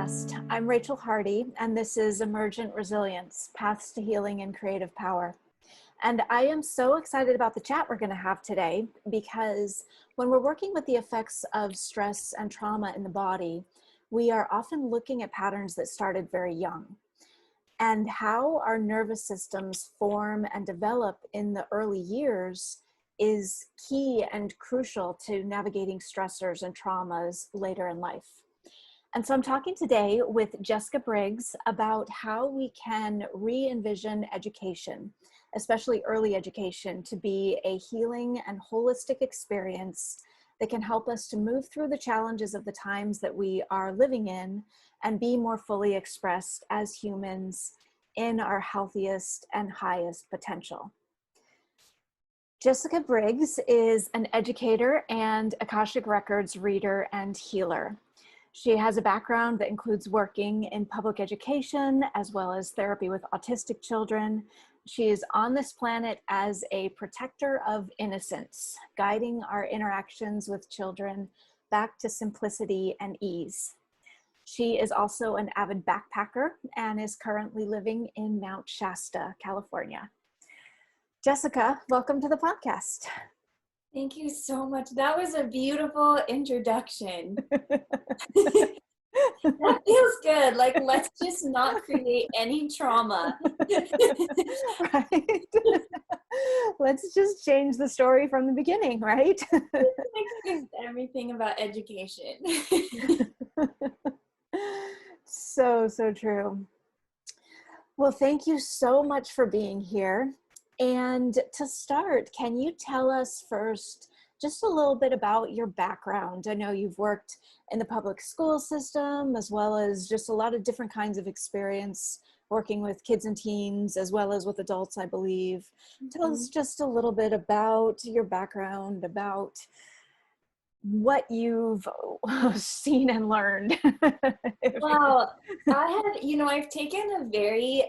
podcast. I'm Rachel Hardy, and this is Emergent Resilience, Paths to Healing and Creative Power. And I am so excited about the chat we're going to have today, because when we're working with the effects of stress and trauma in the body, we are often looking at patterns that started very young. And how our nervous systems form and develop in the early years is key and crucial to navigating stressors and traumas later in life. And so I'm talking today with Jessica Briggs about how we can re-envision education, especially early education, to be a healing and holistic experience that can help us to move through the challenges of the times that we are living in and be more fully expressed as humans in our healthiest and highest potential. Jessica Briggs is an educator and Akashic Records reader and healer. She has a background that includes working in public education as well as therapy with autistic children. She is on this planet as a protector of innocence, guiding our interactions with children back to simplicity and ease. She is also an avid backpacker and is currently living in Mount Shasta, California. Jessica, welcome to the podcast. Thank you so much. That was a beautiful introduction. That feels good. Like, let's just not create any trauma. Right? Let's just change the story from the beginning, right? Everything about education. So true. Well, thank you so much for being here. And to start, can you tell us first just a little bit about your background? I know you've worked in the public school system, as well as just a lot of different kinds of experience working with kids and teens, as well as with adults, I believe. Tell us just a little bit about your background, about what you've seen and learned. Well, I've taken a very,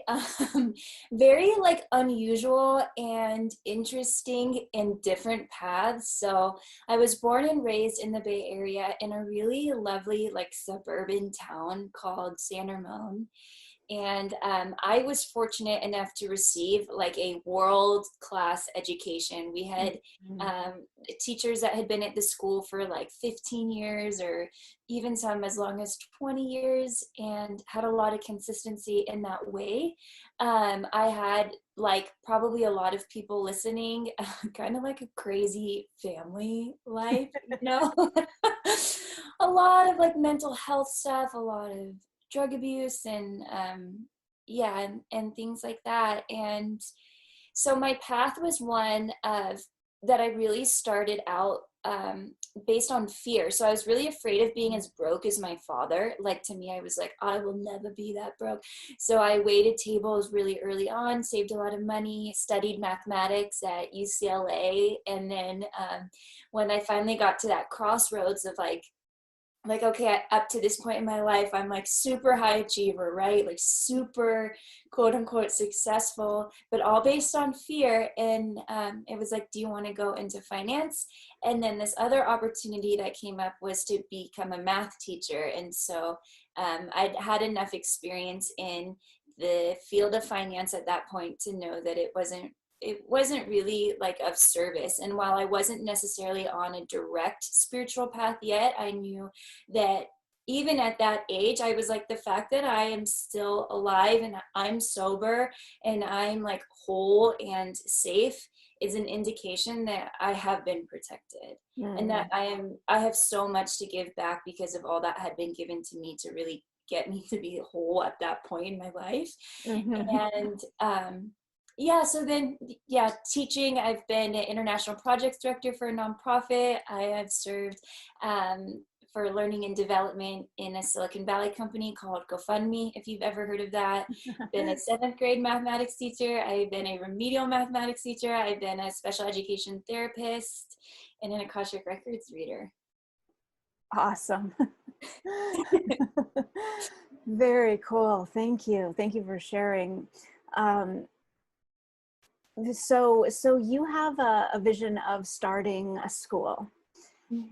very like unusual and interesting and different paths. So I was born and raised in the Bay Area in a really lovely like suburban town called San Ramon. And I was fortunate enough to receive like a world-class education. We had teachers that had been at the school for like 15 years or even some as long as 20 years and had a lot of consistency in that way. I had like probably a lot of people listening, kind of like a crazy family life, a lot of like mental health stuff, a lot of drug abuse and and things like that. And so my path was one of that I really started out based on fear. So I was really afraid of being as broke as my father. Like, to me, I was like, I will never be that broke. So I waited tables really early on, saved a lot of money, studied mathematics at UCLA. And then when I finally got to that crossroads of like, okay, up to this point in my life, I'm like super high achiever, right? Like super quote unquote successful, but all based on fear. And it was like, do you want to go into finance? And then this other opportunity that came up was to become a math teacher. And so I'd had enough experience in the field of finance at that point to know that it wasn't really like of service. And while I wasn't necessarily on a direct spiritual path yet, I knew that even at that age, I was like, the fact that I am still alive and I'm sober and I'm like whole and safe is an indication that I have been protected and that I have so much to give back because of all that had been given to me to really get me to be whole at that point in my life. And so then, teaching, I've been an international projects director for a nonprofit. I have served for learning and development in a Silicon Valley company called GoFundMe, if you've ever heard of that. Been a 7th grade mathematics teacher. I've been a remedial mathematics teacher. I've been a special education therapist and an Akashic Records reader. Awesome. Very cool. Thank you. Thank you for sharing. So you have a vision of starting a school.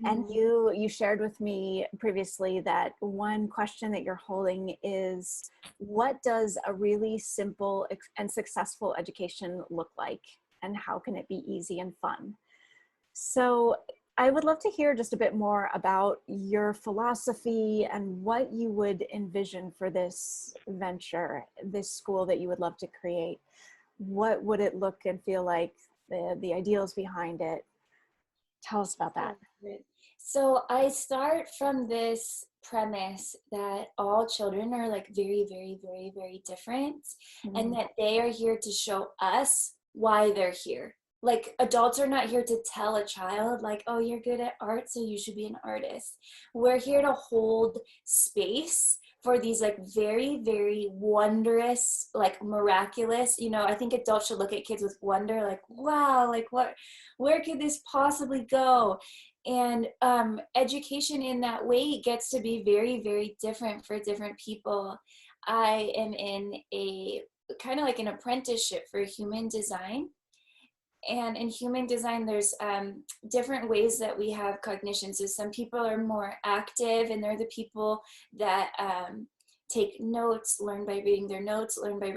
And Mhm. you shared with me previously that one question that you're holding is, what does a really simple and successful education look like? And how can it be easy and fun? So I would love to hear just a bit more about your philosophy and what you would envision for this venture, this school that you would love to create. What would it look and feel like, the ideals behind it? Tell us about that. So I start from this premise that all children are like very, very, very, very different, and Mm, that they are here to show us why they're here. Like adults are not here to tell a child like, oh, you're good at art, so you should be an artist. We're here to hold space for these like very, very wondrous, like miraculous, I think adults should look at kids with wonder, like, wow, like where could this possibly go? And education in that way gets to be very, very different for different people. I am in a kind of like an apprenticeship for human design. And in human design, there's different ways that we have cognition. So some people are more active, and they're the people that take notes, learn by reading their notes, learn by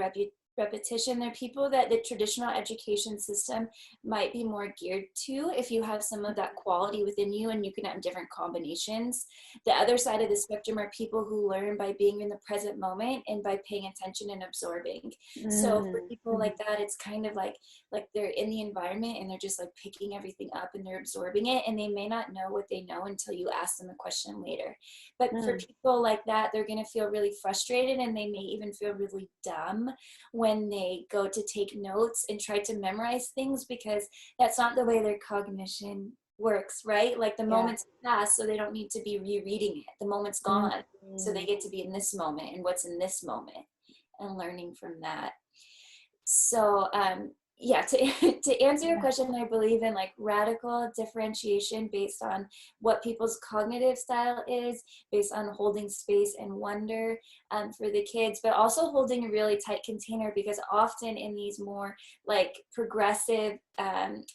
repetition. They're people that the traditional education system might be more geared to if you have some of that quality within you, and you can have different combinations. The other side of the spectrum are people who learn by being in the present moment and by paying attention and absorbing. So for mm, people like that, it's kind of like they're in the environment and they're just like picking everything up and they're absorbing it, and they may not know what they know until you ask them a question later. But for mm, people like that, they're going to feel really frustrated, and they may even feel really dumb when they go to take notes and try to memorize things, because that's not the way their cognition works, right? Like the yeah. moment's passed, so they don't need to be rereading it. The moment's Mm, gone, so they get to be in this moment and what's in this moment and learning from that. So yeah, to to answer your yeah. question, I believe in like radical differentiation based on what people's cognitive style is, based on holding space and wonder for the kids, but also holding a really tight container, because often in these more like progressive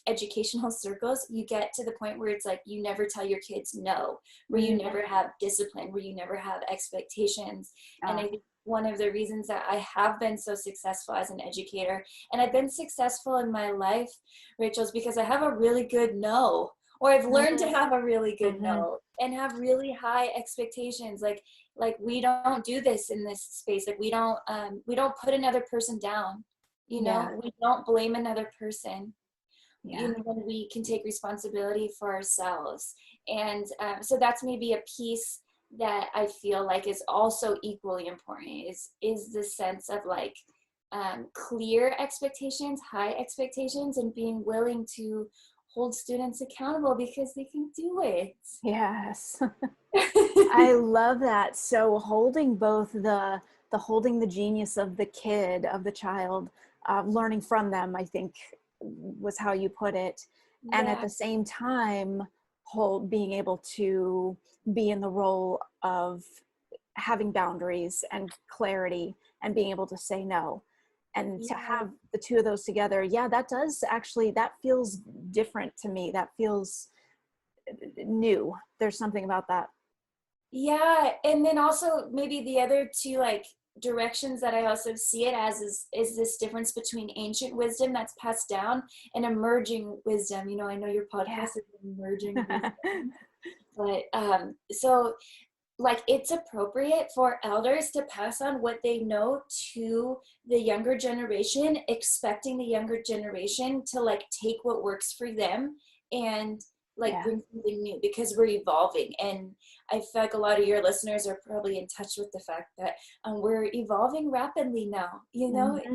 educational circles, you get to the point where it's like you never tell your kids no, where you Mm, never have discipline, where you never have expectations. And ah, I think one of the reasons that I have been so successful as an educator, and I've been successful in my life, Rachel, is because I have a really good no, or I've learned to mhm, have a really good mhm. no and have really high expectations. Like we don't do this in this space. Like we don't put another person down. Yeah, We don't blame another person. yeah. When we can take responsibility for ourselves. And so that's maybe a piece that I feel like is also equally important, is the sense of like clear expectations, high expectations, and being willing to hold students accountable because they can do it. Yes. I love that. So holding both the holding the genius of the kid, of the child, learning from them, I think was how you put it. And at Yeah. the same time, being able to be in the role of having boundaries and clarity and being able to say no. And to Yeah. have the two of those together, yeah, that does actually, that feels different to me. That feels new. There's something about that. Yeah, and then also maybe the other two like directions that I also see it as is this difference between ancient wisdom that's passed down and emerging wisdom. I know your podcast is emerging wisdom, Yeah. but so like it's appropriate for elders to pass on what they know to the younger generation, expecting the younger generation to like take what works for them and like Yeah. bring something new, because we're evolving. And I feel like a lot of your listeners are probably in touch with the fact that we're evolving rapidly now. Mhm. Like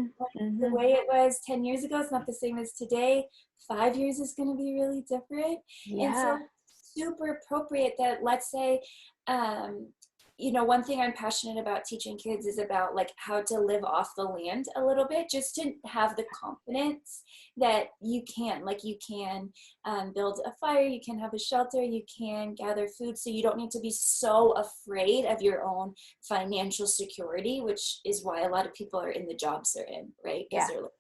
the Mhm. way it was 10 years ago is not the same as today. 5 years is going to be really different. And Yeah. so super appropriate that, let's say, um, one thing I'm passionate about teaching kids is about like how to live off the land a little bit, just to have the confidence that you can, build a fire, you can have a shelter, you can gather food. So you don't need to be so afraid of your own financial security, which is why a lot of people are in the jobs they're in, right? Because Yeah. they're like,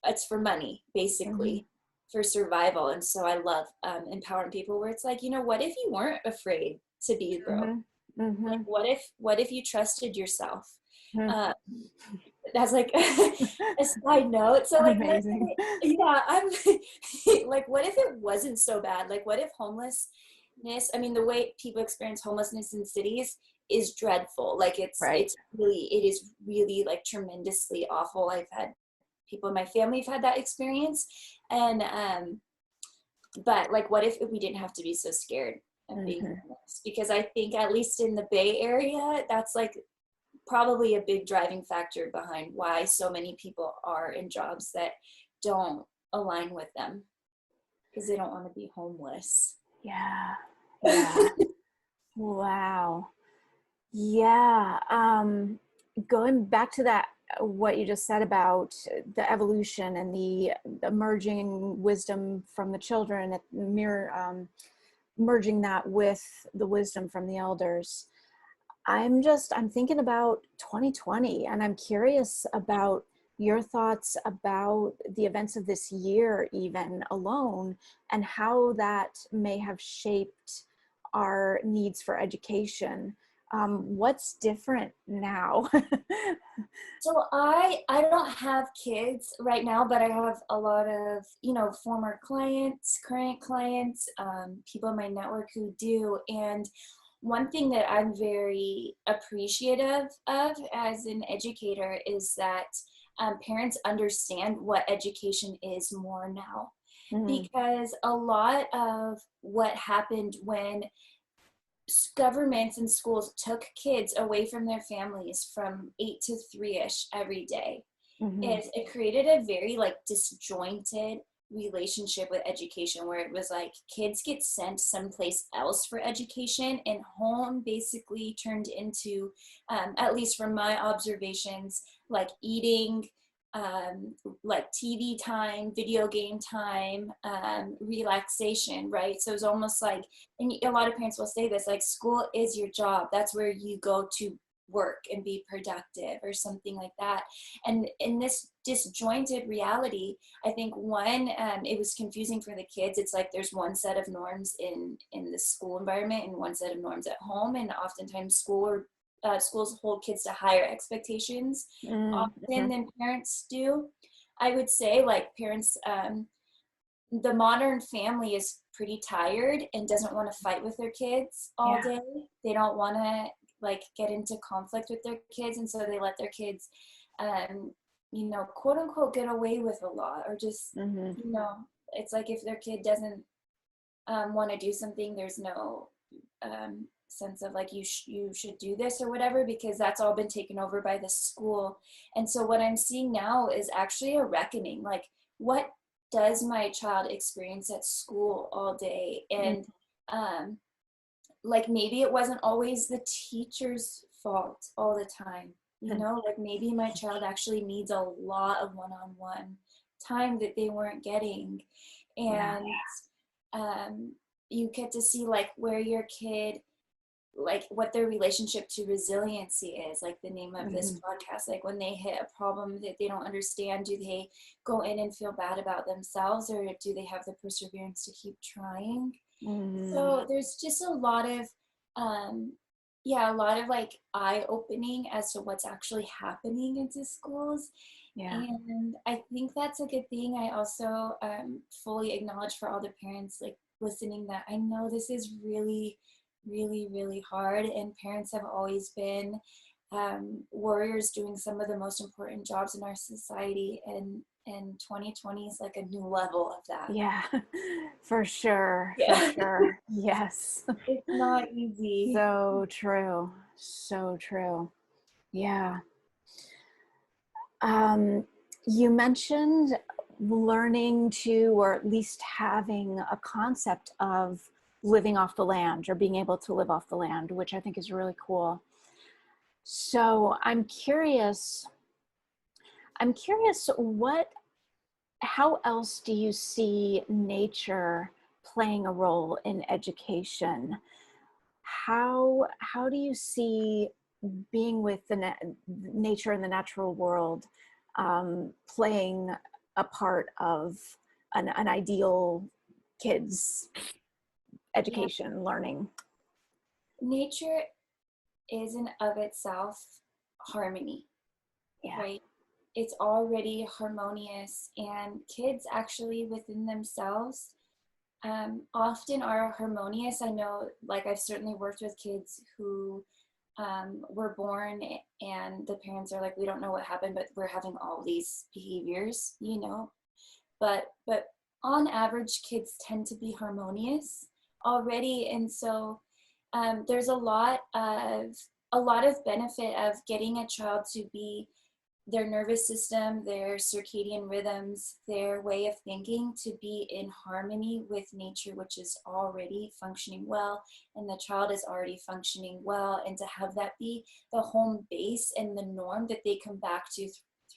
it's for money, Mhm. basically. for survival. And so I love empowering people where it's like, you know, what if you weren't afraid to be broke? Mhm. Like, Mhm. what if you trusted yourself? Mhm. Uh, that's like a side note. So like, Amazing. yeah, I'm like, what if it wasn't so bad? Like, what if homelessness, I mean, the way people experience homelessness in cities is dreadful. Like Right. it is really like tremendously awful. I've had people in my family have had that experience. And but like, what if we didn't have to be so scared of being Mhm. homeless? Because I think at least in the Bay Area, that's like probably a big driving factor behind why so many people are in jobs that don't align with them, because they don't want to be homeless. Yeah. Yeah. Wow. Yeah. Going back to that, what you just said about the evolution and the emerging wisdom from the children, merging that with the wisdom from the elders. I'm thinking about 2020, and I'm curious about your thoughts about the events of this year, even alone, and how that may have shaped our needs for education. What's different now? So I don't have kids right now, but I have a lot of, you know, former clients, current clients, people in my network who do. And one thing that I'm very appreciative of as an educator is that parents understand what education is more now, Mm, because a lot of what happened when governments and schools took kids away from their families from 8 to 3ish every day, mhm. is it created a very like disjointed relationship with education, where it was like kids get sent someplace else for education, and home basically turned into, at least from my observations, like eating, like TV time, video game time, relaxation, right? So it's almost like, and a lot of parents will say this, like, school is your job. That's where you go to work and be productive or something like that. And in this disjointed reality, I think one, it was confusing for the kids. It's like there's one set of norms in the school environment and one set of norms at home, and oftentimes schools hold kids to higher expectations Mm, often mhm. than parents do. I would say, like, parents, the modern family is pretty tired and doesn't want to fight with their kids all Yeah. day. They don't want to like get into conflict with their kids, and so they let their kids, um, you know, quote unquote, get away with a lot, or just, Mhm. you know, it's like if their kid doesn't want to do something, there's no sense of like you should do this or whatever, because that's all been taken over by the school. And so what I'm seeing now is actually a reckoning. Like, what does my child experience at school all day? Mm, And um, like, maybe it wasn't always the teacher's fault all the time. You mm. know, like maybe my child actually needs a lot of one-on-one time that they weren't getting. Yeah. And um, you get to see like where your kid, like what their relationship to resiliency is, like the name of this Mhm. podcast. Like, when they hit a problem that they don't understand, do they go in and feel bad about themselves, or do they have the perseverance to keep trying? Mhm. So there's just a lot of, yeah, a lot of like eye opening as to what's actually happening into schools. Yeah. And I think that's a good thing. I also fully acknowledge for all the parents like listening that I know this is really, really, really hard. And parents have always been warriors doing some of the most important jobs in our society. And 2020 is like a new level of that. Yeah. For sure. For Yeah, sure. Yes. it's not easy. So true. So true. Yeah. Um, you mentioned learning to, or at least having a concept of living off the land or being able to live off the land, which I think is really cool. So I'm curious how else do you see nature playing a role in education? How do you see being with the nature and the natural world playing a part of an ideal kid's Yeah. education, learning. Nature is in of itself harmony, Yeah. right? It's already harmonious, and kids actually within themselves often are harmonious. I know, like, I've certainly worked with kids who were born and the parents are like, we don't know what happened, but we're having all these behaviors, you know. But on average, kids tend to be harmonious already, and so there's a lot of benefit of getting a child to be their nervous system, their circadian rhythms, their way of thinking to be in harmony with nature, which is already functioning well, and the child is already functioning well, and to have that be the home base and the norm that they come back to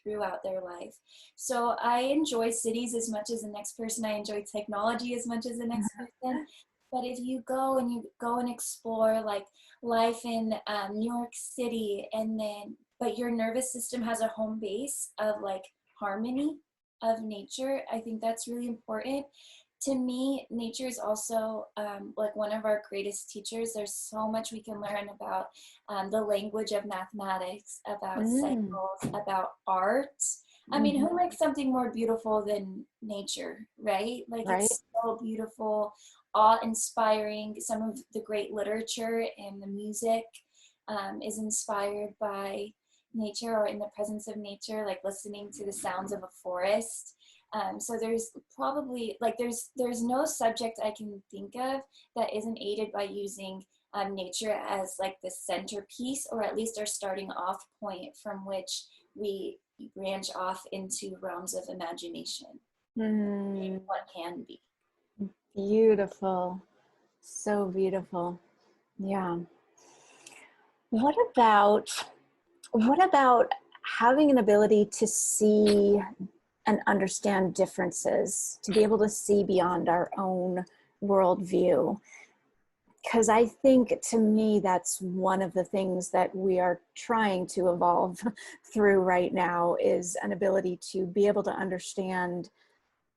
throughout their life. So I enjoy cities as much as the next person. I enjoy technology as much as the next person. But if you go and explore like life in New York City, and then but your nervous system has a home base of like harmony of nature, I think that's really important. To me, nature is also like one of our greatest teachers. There's so much we can learn about the language of mathematics, about Mm. cycles, about art. I mean, Mm-hmm. who likes something more beautiful than nature, right? Like, Right. it's so beautiful, awe-inspiring. Some of the great literature and the music is inspired by nature or in the presence of nature, like listening to the sounds of a forest. So there's probably like there's no subject I can think of that isn't aided by using nature as like the centerpiece, or at least our starting off point from which we branch off into realms of imagination, Mm. what can be. Beautiful. So beautiful. Yeah. What about what about having an ability to see and understand differences, to be able to see beyond our own worldview? Because I think, to me, that's one of the things that we are trying to evolve through right now, is an ability to be able to understand,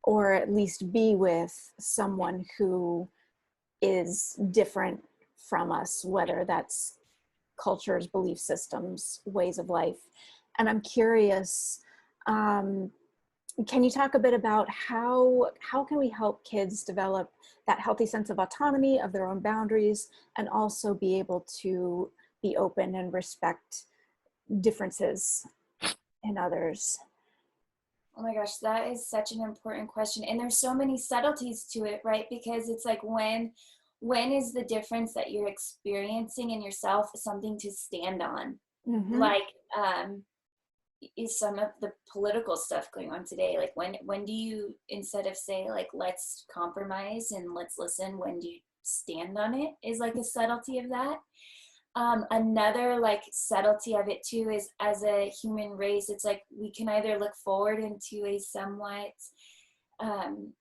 or at least be with someone who is different from us, whether that's cultures, belief systems, ways of life. And I'm curious, um, can you talk a bit about how can we help kids develop that healthy sense of autonomy, of their own boundaries, and also be able to be open and respect differences in others? Oh my gosh, that is such an important question. And there's so many subtleties to it, right? Because it's like, when is the difference that you're experiencing in yourself something to stand on? Mm-hmm. Like, is some of the political stuff going on today, like when do you, instead of say like let's compromise and let's listen, when do you stand on it, is like a subtlety of that. Another like subtlety of it too is, as a human race, it's like we can either look forward into a somewhat um,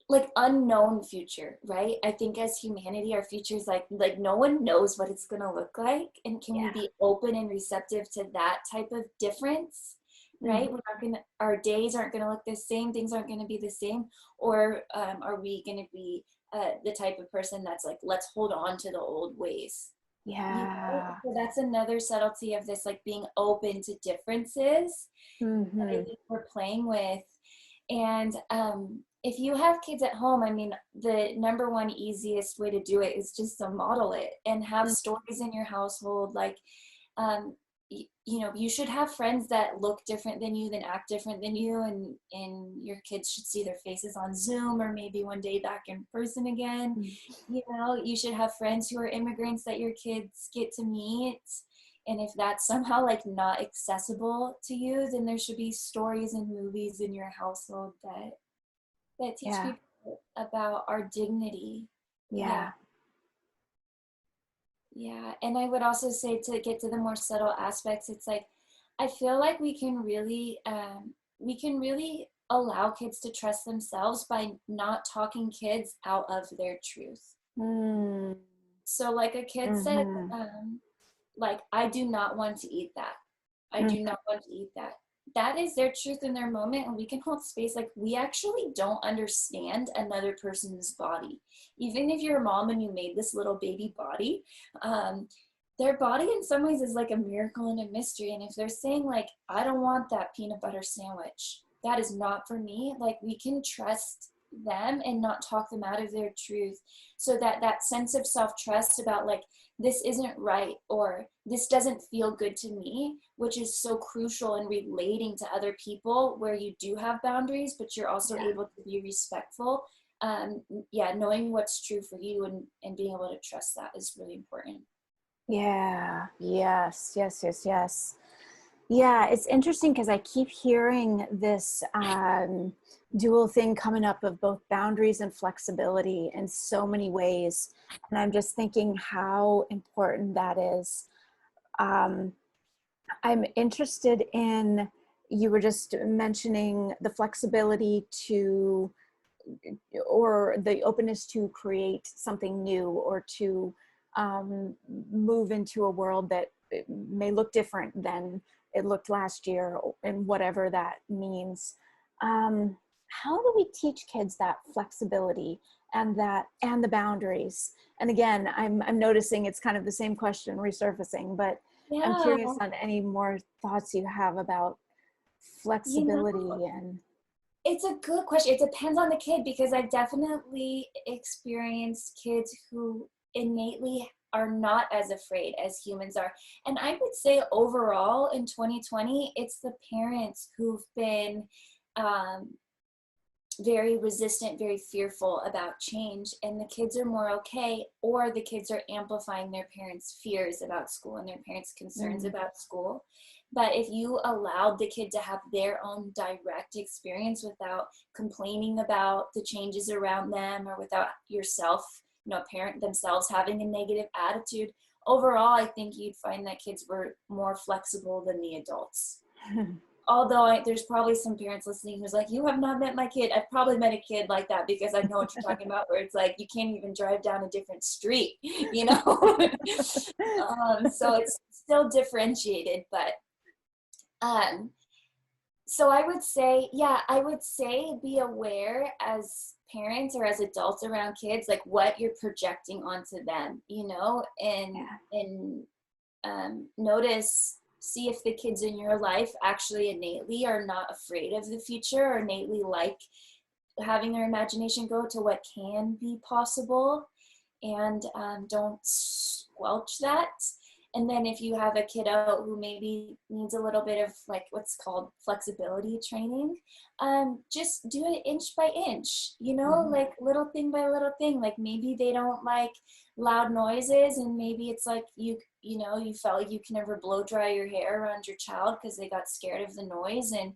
like unknown future, right? I think as humanity, our future is like no one knows what it's going to look like, and can we Yeah. be open and receptive to that type of difference, right? Mm-hmm. We're not going to, our days aren't going to look the same, things aren't going to be the same. Or are we going to be the type of person that's like, let's hold on to the old ways, you know? Yeah. So that's another subtlety of this, like being open to differences that I Mm-hmm. think we're playing with. And if you have kids at home, I mean, the number one easiest way to do it is just to model it and have stories in your household. Like, um, you know, you should have friends that look different than you, that act different than you, and your kids should see their faces on Zoom, or maybe one day back in person again. You know, you should have friends who are immigrants that your kids get to meet. And if that's somehow like not accessible to you, then there should be stories and movies in your household that teach Yeah. people about our dignity. Yeah. Yeah. Yeah. And I would also say, to get to the more subtle aspects, it's like I feel like we can really allow kids to trust themselves by not talking kids out of their truth. Mm. So like a kid said, Mm-hmm. like, I do not want to eat that. I Mm. do not want to eat that. that is their truth in their moment, and we can hold space. Like, we actually don't understand another person's body. Even if you're a mom and you made this little baby body, their body in some ways is like a miracle and a mystery. And if they're saying like, I don't want that peanut butter sandwich, that is not for me, like, we can trust them and not talk them out of their truth, so that that sense of self-trust about like, this isn't right, or this doesn't feel good to me, which is so crucial in relating to other people, where you do have boundaries but you're also able to be respectful. Knowing what's true for you, and being able to trust that is really important. Yeah. Yes. Yes. Yes. Yes. Yeah. It's interesting because I keep hearing this dual thing coming up of both boundaries and flexibility in so many ways. And I'm just thinking how important that is. Um, I'm interested in, you were just mentioning the flexibility to, or the openness to create something new, or to move into a world that may look different than it looked last year, and whatever that means. How do we teach kids that flexibility and the boundaries? And again, I'm noticing it's kind of the same question resurfacing, but I'm Yeah, curious on any more thoughts you have about you flexibility know, and. it's a good question. It depends on the kid, because I've definitely experienced kids who innately are not as afraid as humans are. And I would say overall in 2020, it's the parents who've been um, very resistant, very fearful about change, and the kids are more okay, or the kids are amplifying their parents' fears about school and their parents' concerns about school. But if you allowed the kid to have their own direct experience without complaining about the changes around them, or without yourself, parent themselves having a negative attitude, overall, I think you'd find that kids were more flexible than the adults. Although there's probably some parents listening who's like, you have not met my kid. I've probably met a kid like that, because I know what you're talking about, where it's like, you can't even drive down a different street, so it's still differentiated, but so I would say, be aware as parents or as adults around kids, like what you're projecting onto them, and notice, see if the kids in your life actually innately are not afraid of the future, or innately like having their imagination go to what can be possible, and don't squelch that. And then if you have a kiddo who maybe needs a little bit of like what's called flexibility training, just do it inch by inch, like little thing by little thing. Like maybe they don't like loud noises, and maybe it's like you felt like you can never blow dry your hair around your child because they got scared of the noise. And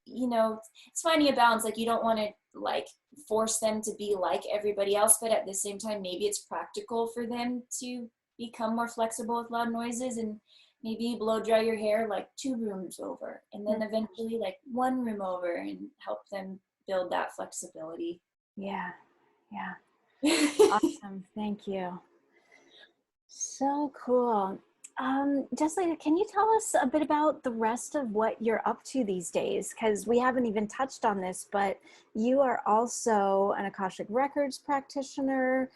it's finding a balance. Like, you don't want to like force them to be like everybody else, but at the same time, maybe it's practical for them to become more flexible with loud noises, and maybe blow dry your hair like 2 rooms over, and then eventually like 1 room over, and help them build that flexibility. Yeah. Awesome. Thank you. So cool. Jessica, can you tell us a bit about the rest of what you're up to these days? Because we haven't even touched on this, but you are also an Akashic Records practitioner.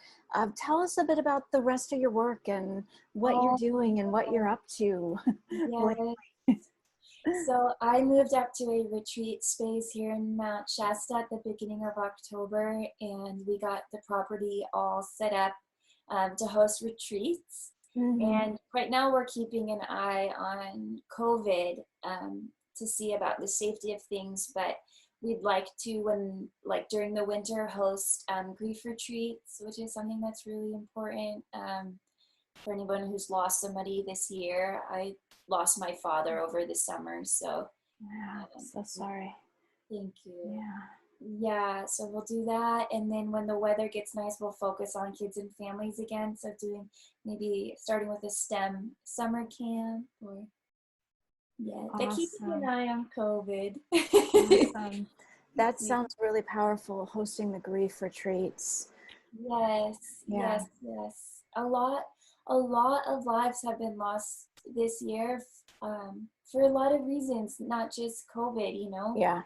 Tell us a bit about the rest of your work and what you're doing and what you're up to. Yeah. So I moved up to a retreat space here in Mount Shasta at the beginning of October, and we got the property all set up to host retreats. And right now we're keeping an eye on COVID to see about the safety of things, but we'd like to, when like during the winter, host grief retreats, which is something that's really important for anyone who's lost somebody this year. I lost my father over the summer, so so sorry. Thank you. Yeah, so we'll do that, and then when the weather gets nice, we'll focus on kids and families again. So doing, maybe starting with a STEM summer camp, or they're keeping an eye on COVID. Awesome. That sounds really powerful, hosting the grief retreats. Yes. A lot of lives have been lost this year. for a lot of reasons, not just COVID, you know? Yeah.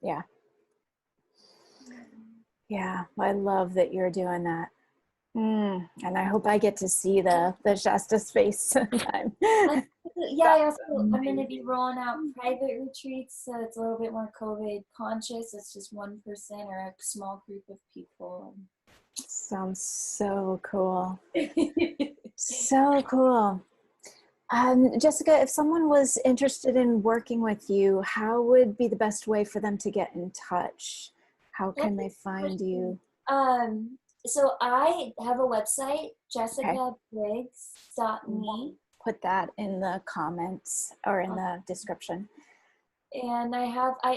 Yeah. Yeah. I love that you're doing that. And I hope I get to see the Shasta space sometime. Yeah, I'm going to Amazing. be rolling out private retreats, so it's a little bit more COVID conscious. It's just one person or a small group of people. Sounds so cool. So cool. Jessica, if someone was interested in working with you, how would be the best way for them to get in touch? How That's can a they good find question. you? So I have a website, Okay. jessicabriggs.me. Put that in the comments or in the description. And I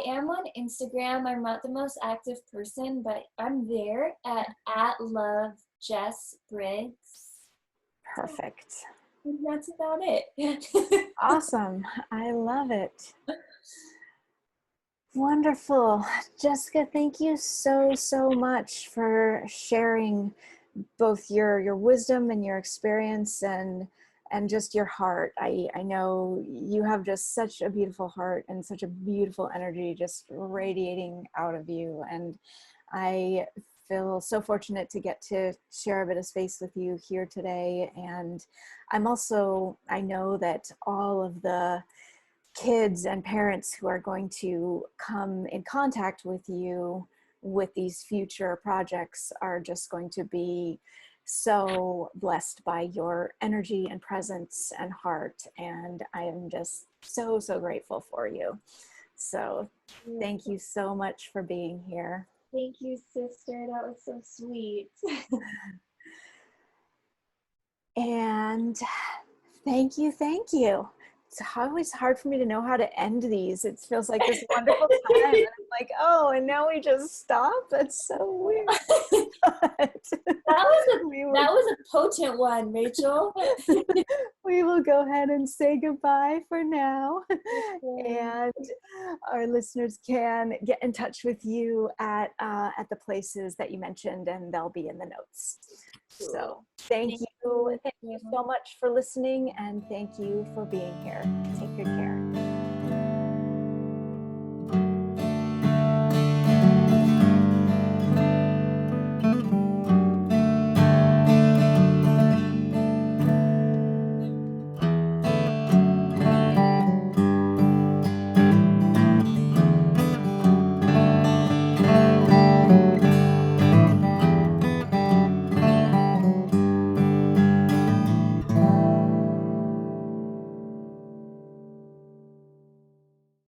am on Instagram. I'm not the most active person, but I'm there at love Jess Briggs. Perfect. And that's about it. Awesome. I love it. Wonderful. Jessica, thank you so, so much for sharing both your wisdom and your experience and just your heart. I know you have just such a beautiful heart and such a beautiful energy just radiating out of you. And I feel so fortunate to get to share a bit of space with you here today. And I know that all of the kids and parents who are going to come in contact with you with these future projects are just going to be so blessed by your energy and presence and heart. And I am just so, so grateful for you. So thank you so much for being here. Thank you, sister. That was so sweet. And thank you, thank you. It's always hard for me to know how to end these. It feels like this wonderful time. And I'm like, oh, and now we just stop? That's so weird. That was a potent one, Rachel. We will go ahead and say goodbye for now. And our listeners can get in touch with you at the places that you mentioned, and they'll be in the notes. So thank you. Thank you so much for listening, and thank you for being here. Take good care.